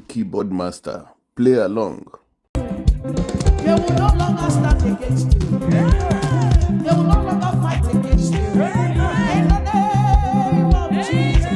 keyboard master. Play along. They will no longer stand against you. They will no longer fight against you. In the name of Jesus.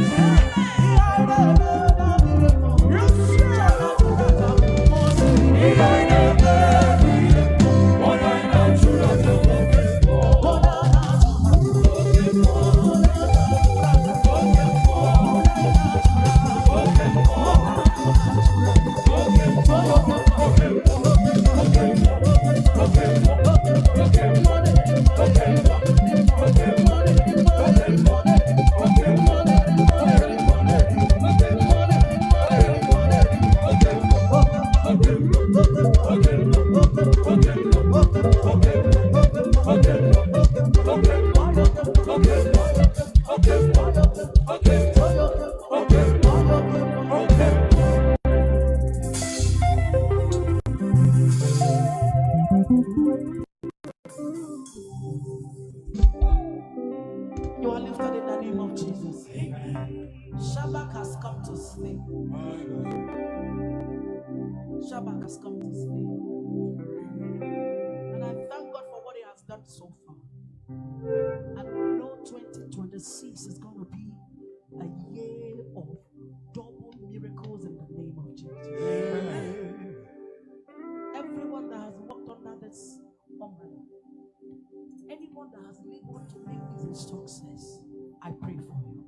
You are lifted in the name of Jesus. Shabbat has come to stay. Shabbat has come to stay. And I thank God for what He has done so far. And we know 2026 is going to be a year of double miracles in the name of Jesus. Everyone that has walked under this umbrella, anyone that has labored to make this a success, I pray for you.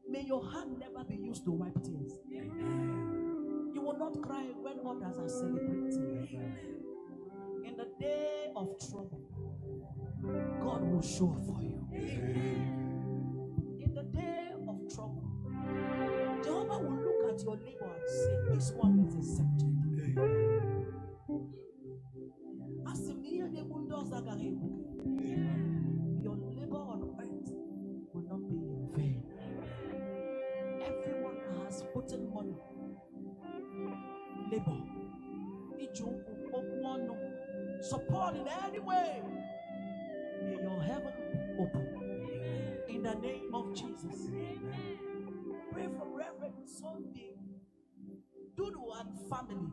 May your hand never be used to wipe tears. You will not cry when others are celebrating. In the day of trouble, God will show up for you. In the day of trouble, Jehovah will look at your labor and say, this one is accepted. Your labor on earth will not be in vain. Everyone that has put in money, labor, support in any way, may your heaven open. In the name of Jesus. Pray for Reverend Sunday Dudu and family.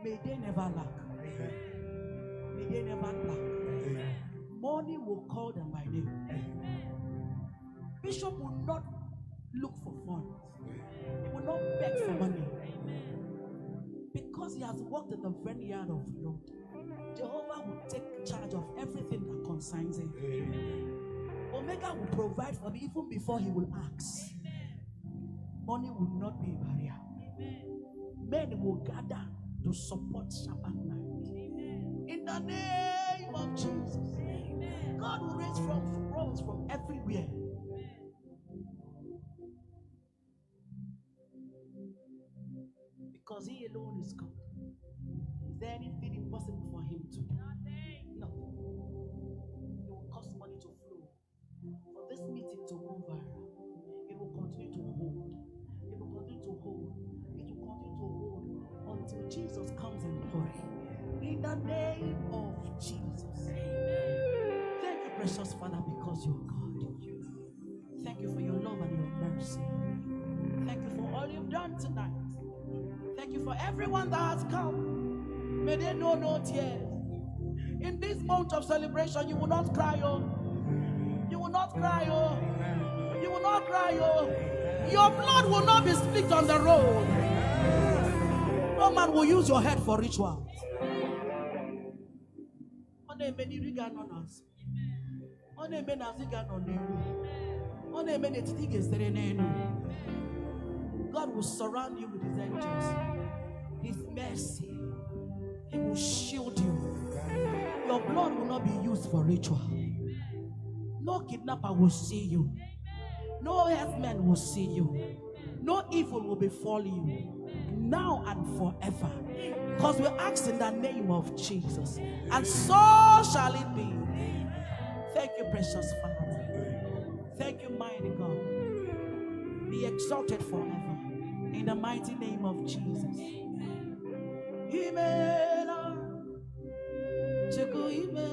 May they never lack. May they never lack. Money will call them by name. Bishop will not look for funds. He will not beg for money. Because he has worked in the vineyard of the Lord, Jehovah will take charge of everything that concerns him. Omega will provide for him even before he will ask. Money will not be a barrier. Men will gather to support Shabbat night. In the name of Jesus. God will raise from everywhere. Because He alone is God. Is there anything impossible for Him to do? Nothing. It will cost money to flow. For this meeting to go viral, it will continue to hold. It will continue to hold. It will continue to hold until Jesus comes in glory. In the name of Jesus. Thank you, precious Father, because you're God. Thank you for your love and your mercy. Thank you for all you've done tonight. Thank you for everyone that has come. May they know no tears. In this month of celebration, you will not cry, oh. You will not cry, oh. You will not cry, oh. Your blood will not be spilled on the road. No man will use your head for rituals. God will surround you with His angels. His mercy. He will shield you. Your blood will not be used for ritual. No kidnapper will see you. No herdsman will see you. No evil will befall you. Now and forever. Because we ask in the name of Jesus. And so shall it be. Thank you, precious Father. Thank you, mighty God. Be exalted forever. In the mighty name of Jesus. Imela, Chuku Ime,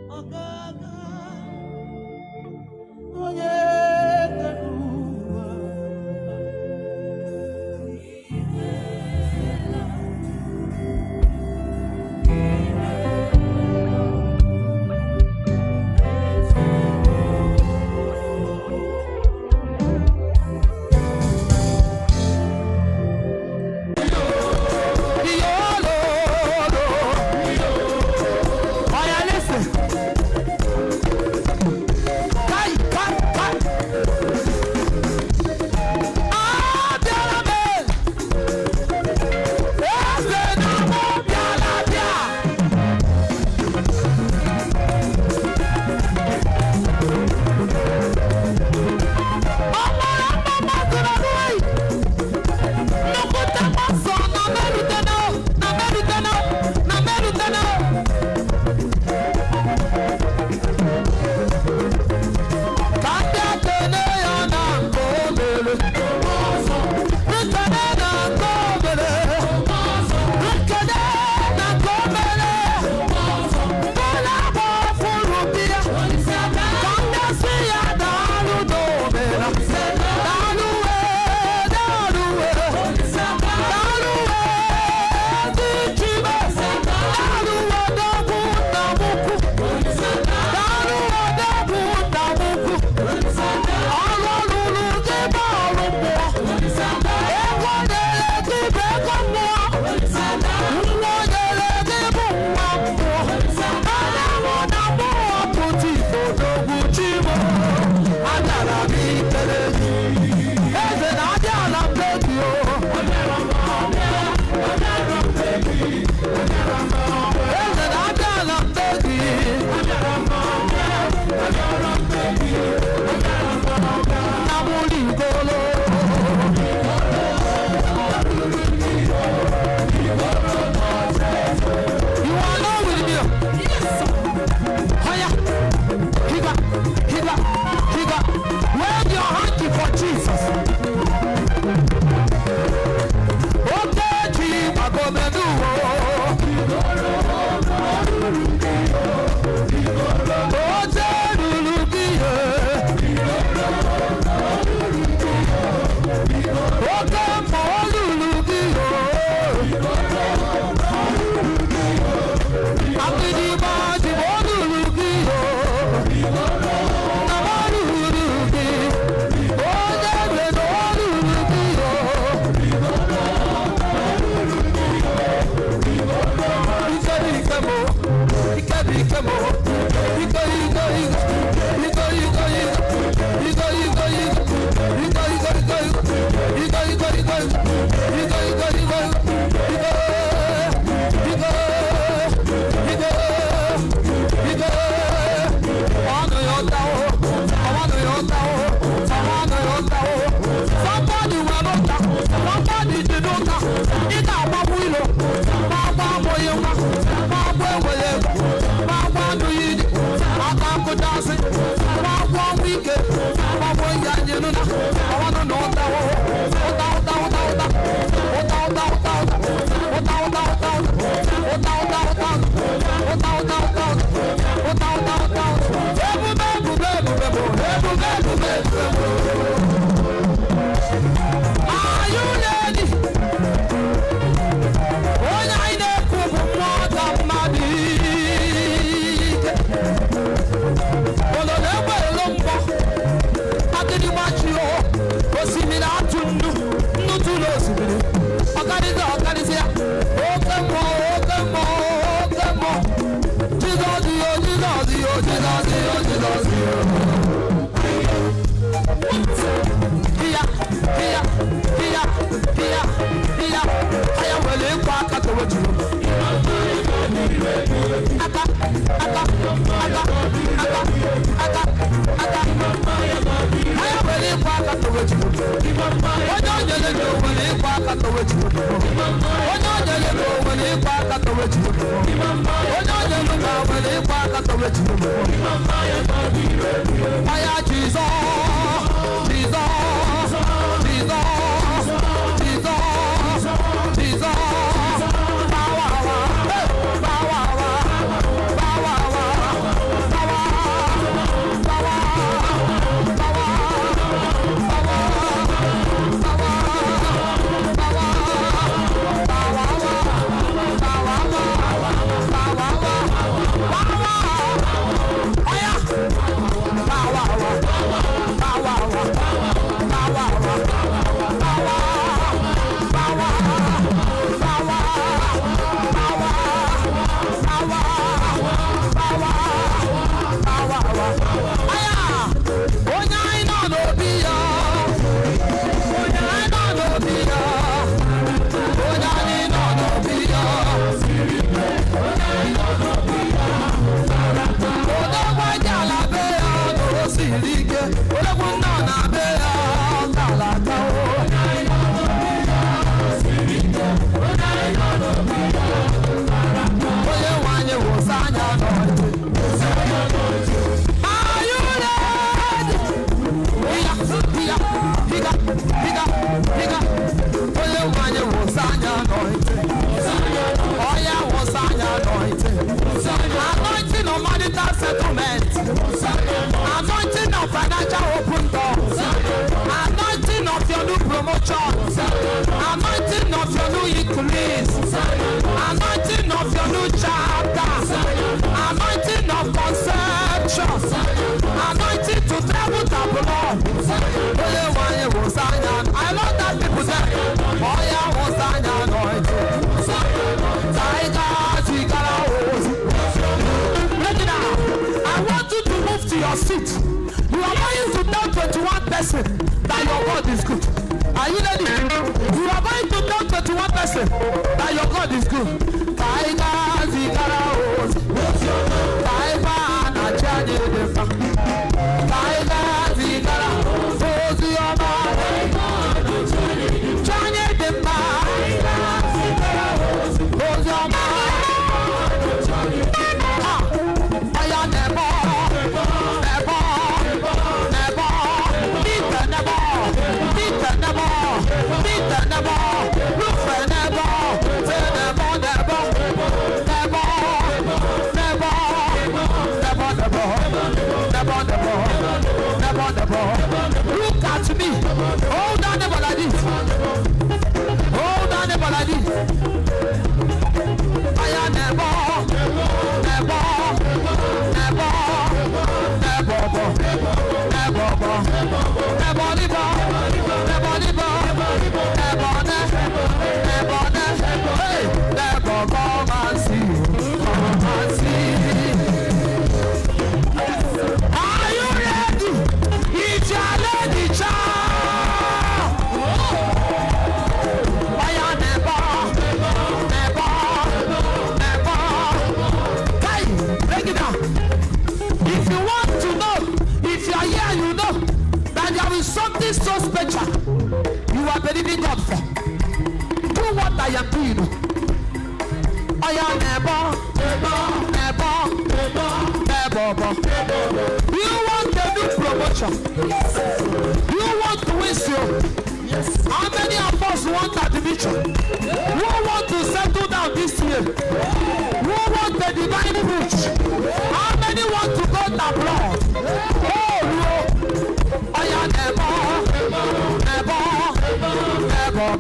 Ogaga, that your God is good. Are you ready? You are going to talk to one person that your God is good. Look at me. Hold on, never like this. Hold on, never like this. I am never, never, never, never, never come and see. Come and see. Are you ready? It's your lady child. I am never, never, never. Hey, break it down. If you want to know, if you are here, you know that there is something so special you are believing God for. Do what I am doing. I am never, never, never, never. You want a new promotion? You want to win you? Yes. How many of us want admission? Who want to settle down this year? Who want the divine fruit? How many want to go abroad? Oh no! I am never, never, never,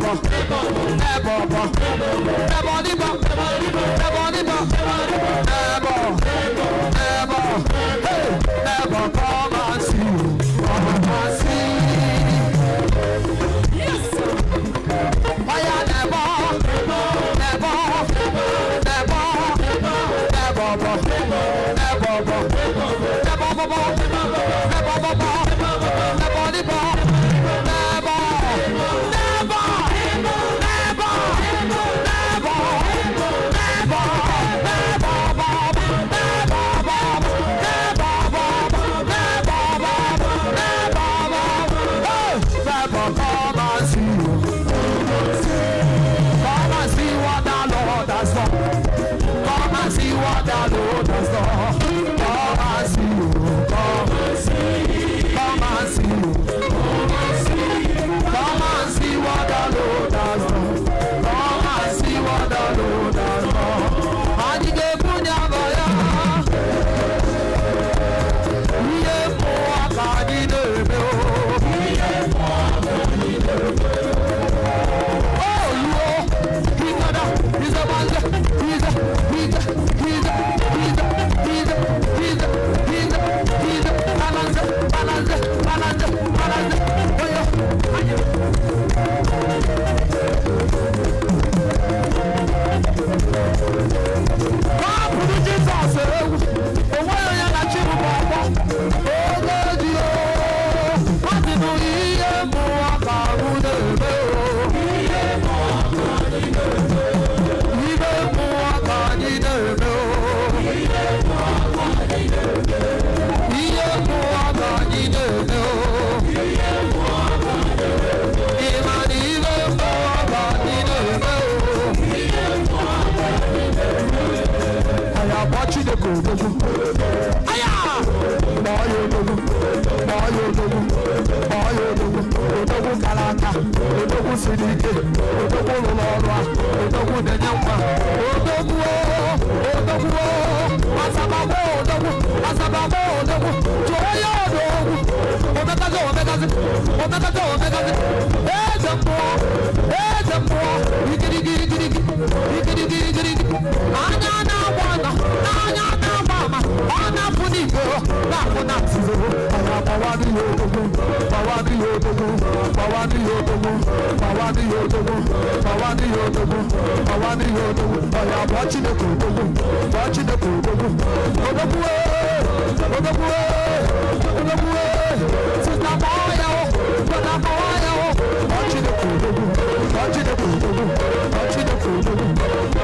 never come and see you. Come and see. Yes. I am never, never, never, see what the Lord has done. Come and see you. Come and see. Come and see you. Come and see what the Lord has done. Come and see what the Lord has done. And he gave me a boya. He gave me a candy. Oh, you. He's a man. He's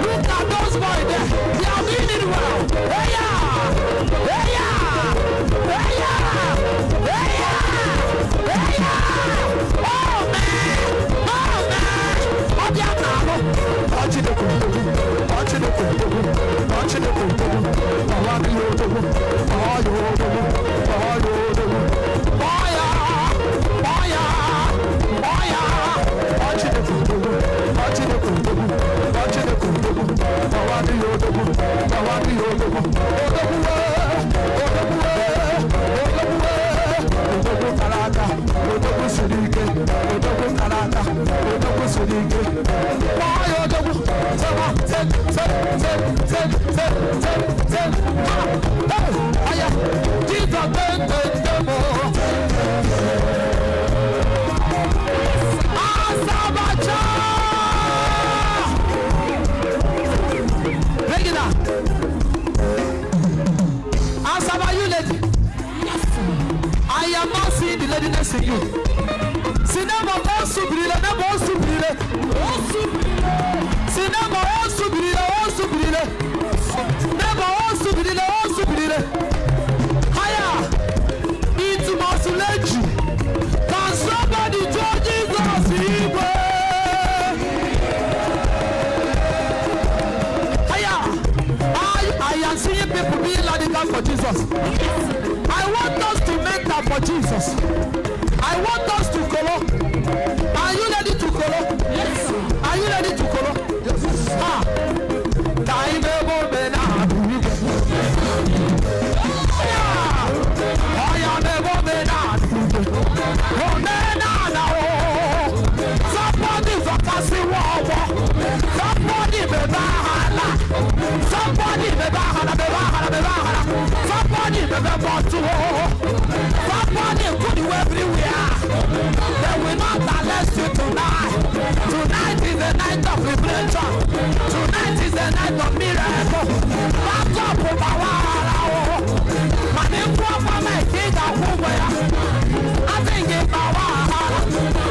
look at those boys there. They are doing it well. Hey yeah! Hey yeah! lady next to you. See never all subrile, never all subrile. See never all subrile, all subrile. Never all subrile, all subrile. Higher. It must let you. Can somebody join Jesus? Higher. I am seeing people being radical for Jesus. I want us to make that for Jesus. I want us to follow. Are you ready to follow? Yes. Are you ready to follow? Yes. Ah. Time ever been out. I am ever been out. Oh, now. Somebody for passing water. Somebody be bahala. Somebody be bahala. Somebody be bahala. Somebody put you everywhere. They will not arrest you tonight. Tonight is the night of liberation. Tonight is the night of miracle. Back up, Bawara. My king of Hubaya. I think it's Bawara.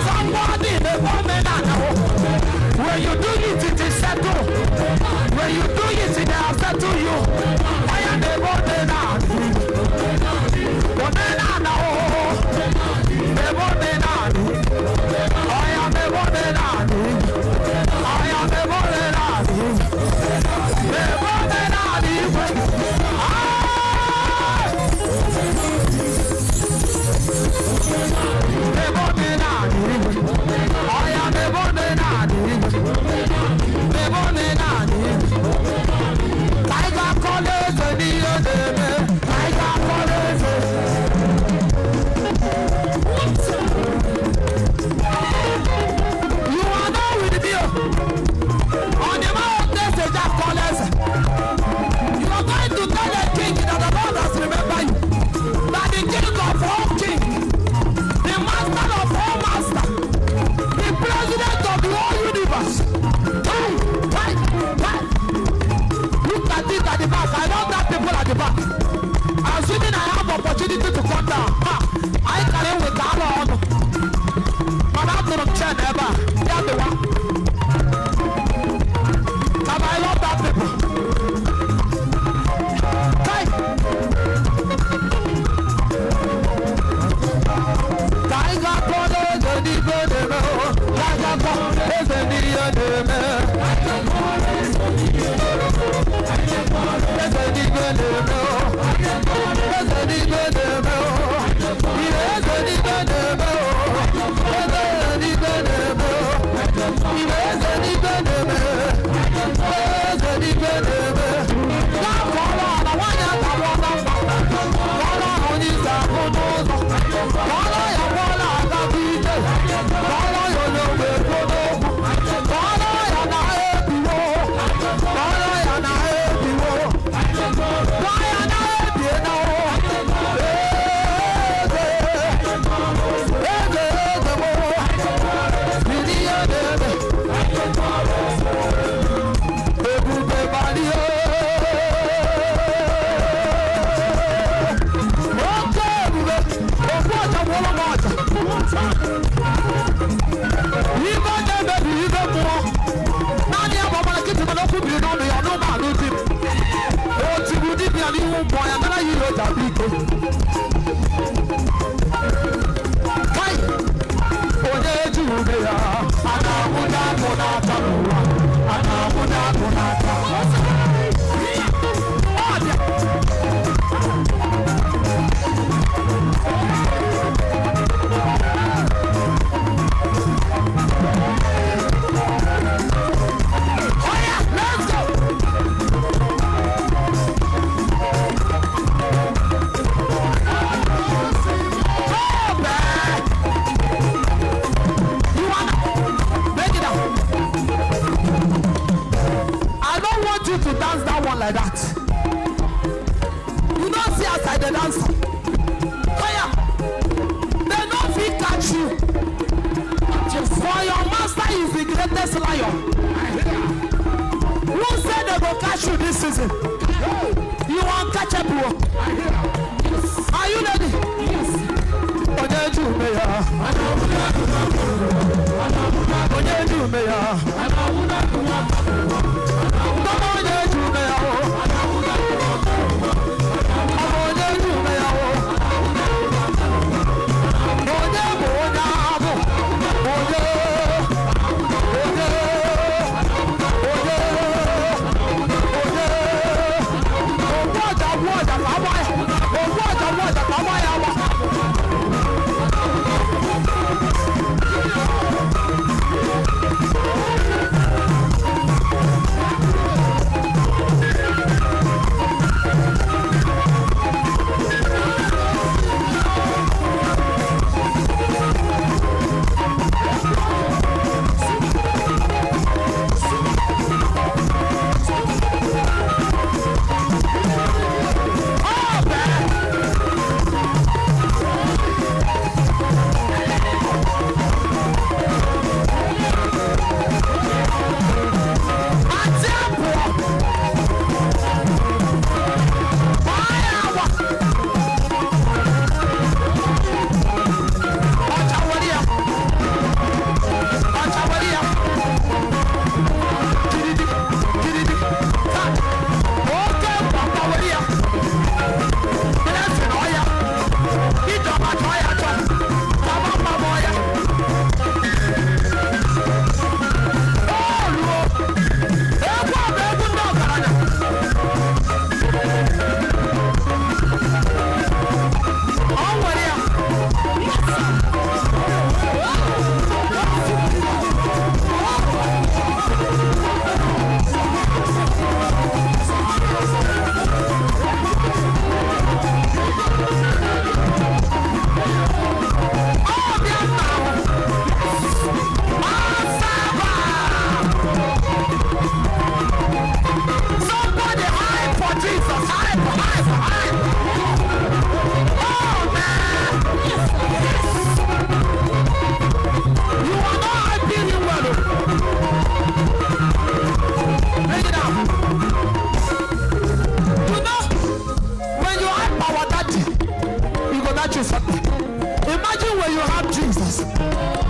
Somebody the woman. When you do it, it is settled. When you do it, it will settle you. I am the woman now. Opportunity to come down. I can't with that on. But I'm not going ever. Yeah, the one. I love that people. Hey. Tiger Polo, the Nico de Mel. Tiger Polo, the Nico de Mel. Tiger Polo, the Nico de Mel. Like that. You don't see outside the dancer. Fire. They don't fit catch you. For your master is the greatest lion. Who said they will catch you this season? You uncatchable. Are you ready? Yes.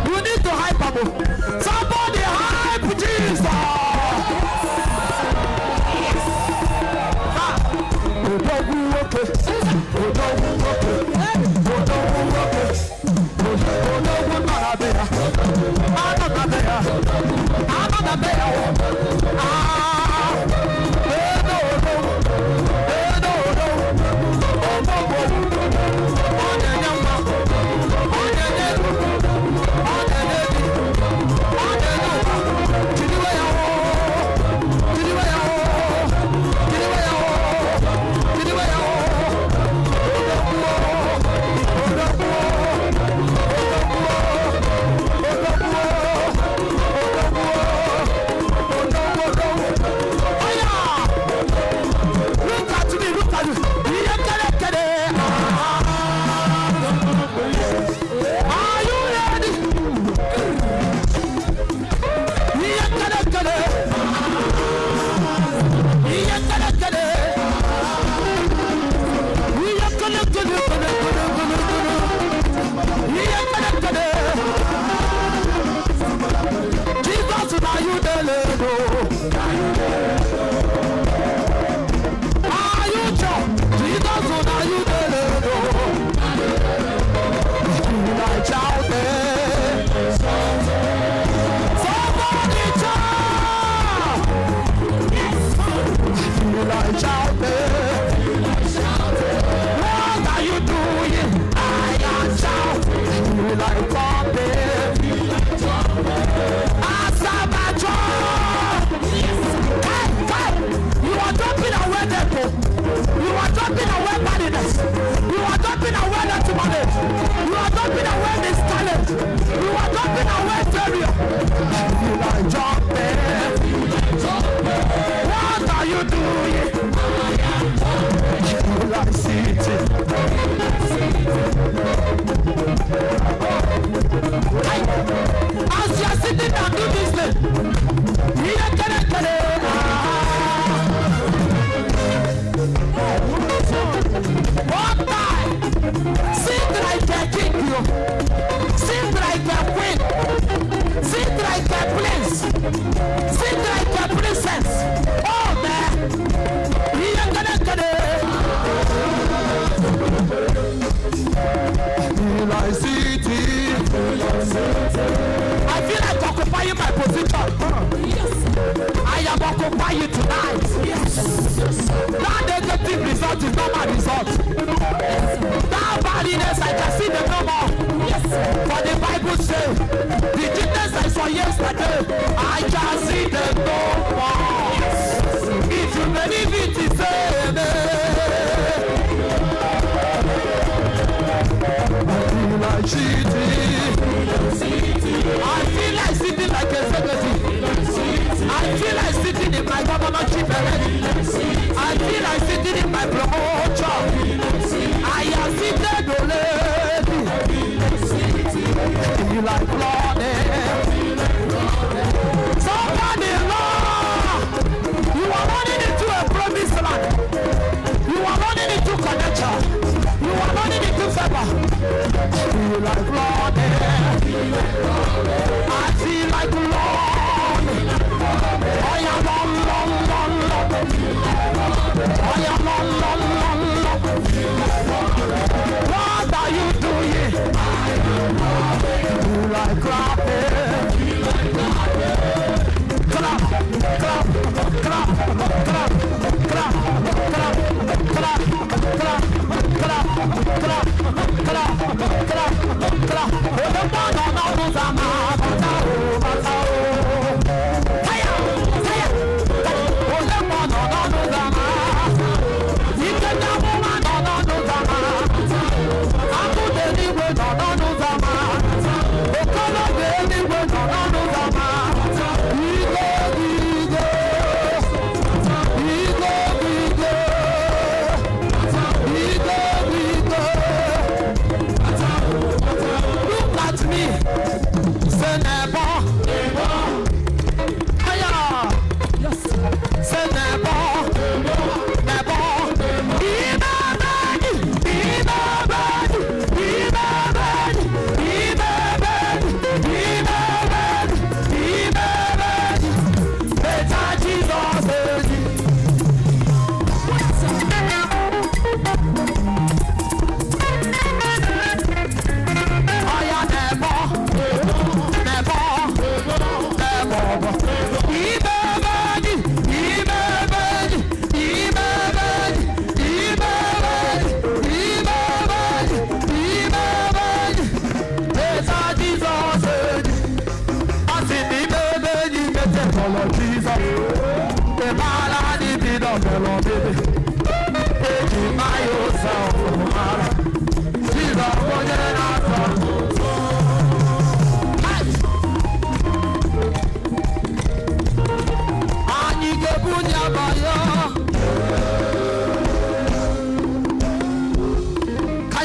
You need to hype up. Somebody hype Jesus. As you are sitting down, do this thing. One time, sing like a king, sing like a queen, sing like a prince, sing like a princess. Oh man, I feel like occupying my position. I am occupying you tonight. That negative result is not my result. That badness, I can see them no more. For the Bible says, the goodness I saw yesterday, I can see them no more. If you believe it, it's amen. I feel like sitting like a secretary. I feel like sitting in my governorship already. I feel like sitting in my promotion. I am seated already. You like running. Somebody, Lord, you are running into a promised land. You are running into connection. You are running into favor. You like running. I feel like running. I am on. I am on. What are you doing? You like clapping. Clap. Look at me.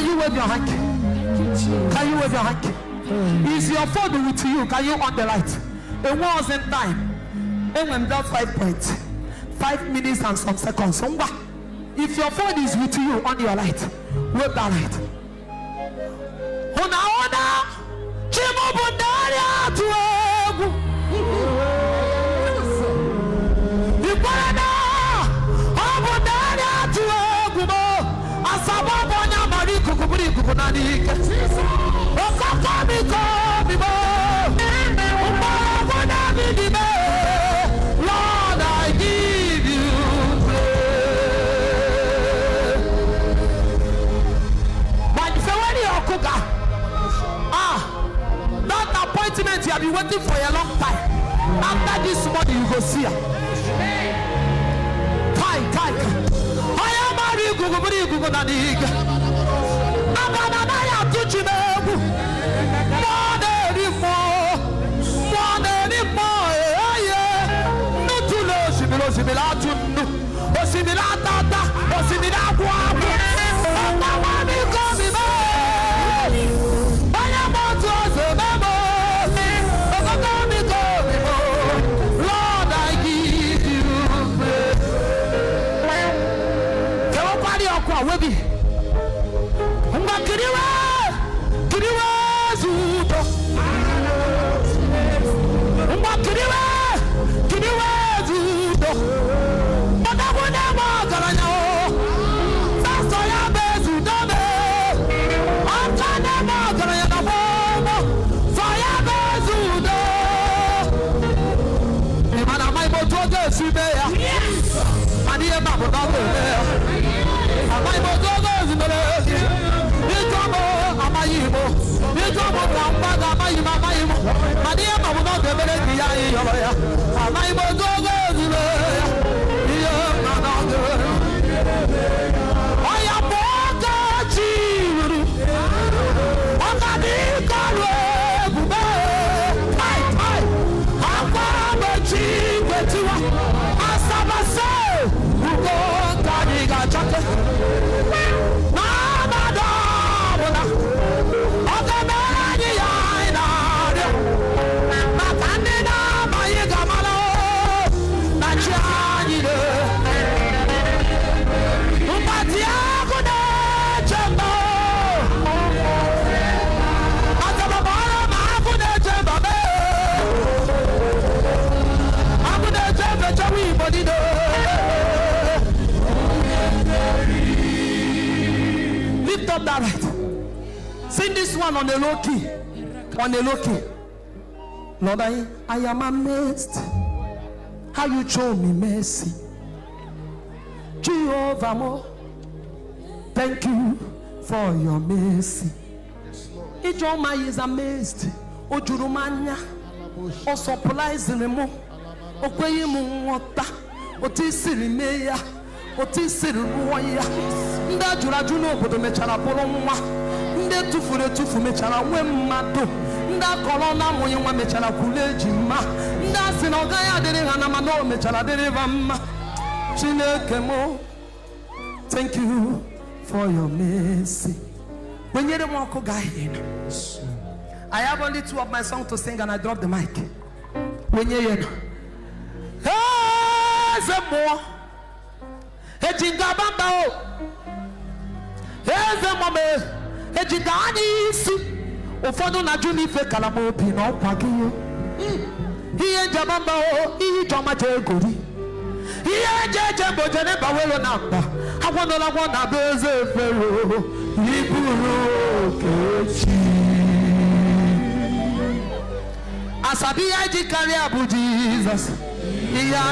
Can you wave your hand? Can you wave your hand? Is your phone with you? Can you on the light? It wasn't time. And when that 5 minutes and some seconds. If your phone is with you on your light, wave that light. Ona Chimo Bundaria to Ibana Abundaria to Asabana Mariku Kukunani Okakamiko Bibo Lord, I give you praise. But if you're that appointment you have been waiting for a long time. After this morning, you go see her. Kai. I am Marie Gugu Nanig. Abanaya Tuchimegu. More anymore. Nutulo Sibilatu. Osibilata. Osibilagua. Lord, I give you praise. Lift up that right. Sing this one on the low key. On the low key. Lord, I am amazed how you show me mercy. Jehovah, more. Thank you for your mercy. Ijoma is amazed. Ojurumanya. O supplies the mo. Okweyi mu wota. Otisiri meya. Otisiri ruwaya. Nda juraju no bodo mechara polo nwa. Nde tufu mechara we mmadu. Nda kolona moye nwa mechara kuleji ma. Nda sinoga ya dere hana mano mechara dere vamma. Chineke mo. Thank you for your mercy. When you're the one who got in, I have only 2 of my songs to sing and I drop the mic. When you're in, hey, Zemo, hey, Jingabamba, hey, Zemo, hey, Jingani, Ufodo na Juni fe kalamo pino kwagiyo. Iye Jabamba, iye Joma Jegori. Iye Jeje Bojene Bawelo Namba. I want to beze fero. Iburu kechi. Asabi yaji carry abu Jesus. Iya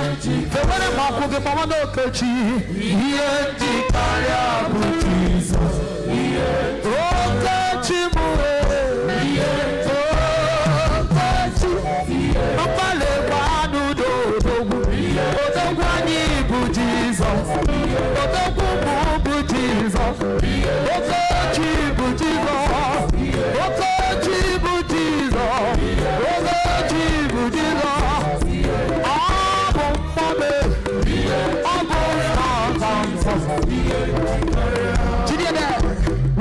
fewele mako ke mama no kechi. Iya ji carry abu Jesus. Iya o kechi mu. Iya o kechi. Papa le wanu do dogu. O dogu ani bu Jesus. O dogu bu Jesus.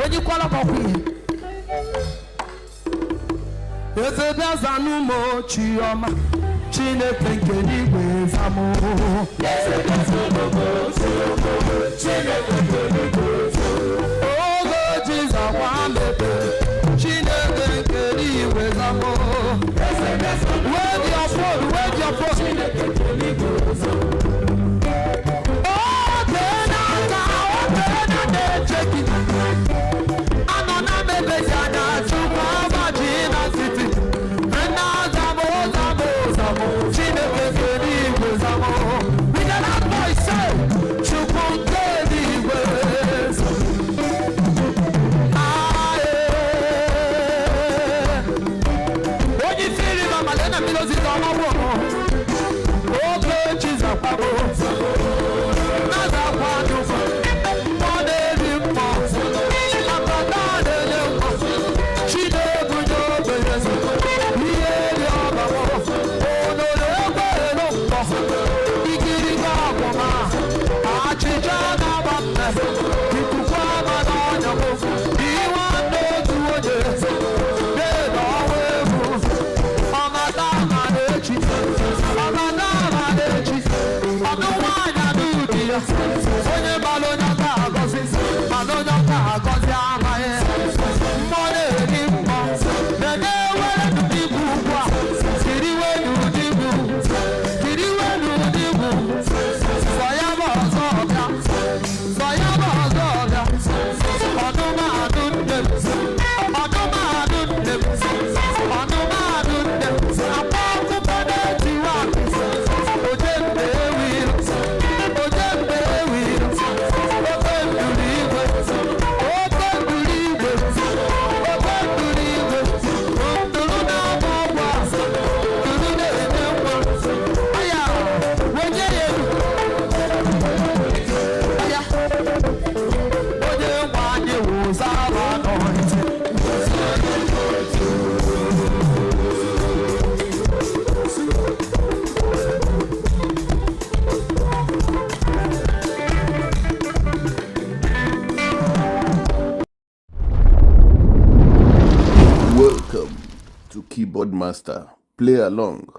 when you call up a queen. Yes, it does a no more chioma. Chine penkeni wezamo. Yes, it does a no more chioma. Chine penkeni wezamo. Oh, God, Jesus, one baby. Chine penkeni wezamo. Yes, it does a no more. Where's your phone? Where's your phone? Chine penkeni wezamo. Oh, then I check it. I'm on a baby, Jana, to Mama City. And now, we got that voice say, to Pontedi West. When you feel it, Mama Lena Milos is on my wall. Oh, coaches are pabos. Another one of them. She never knows. Welcome to Keyboard Master. Play along.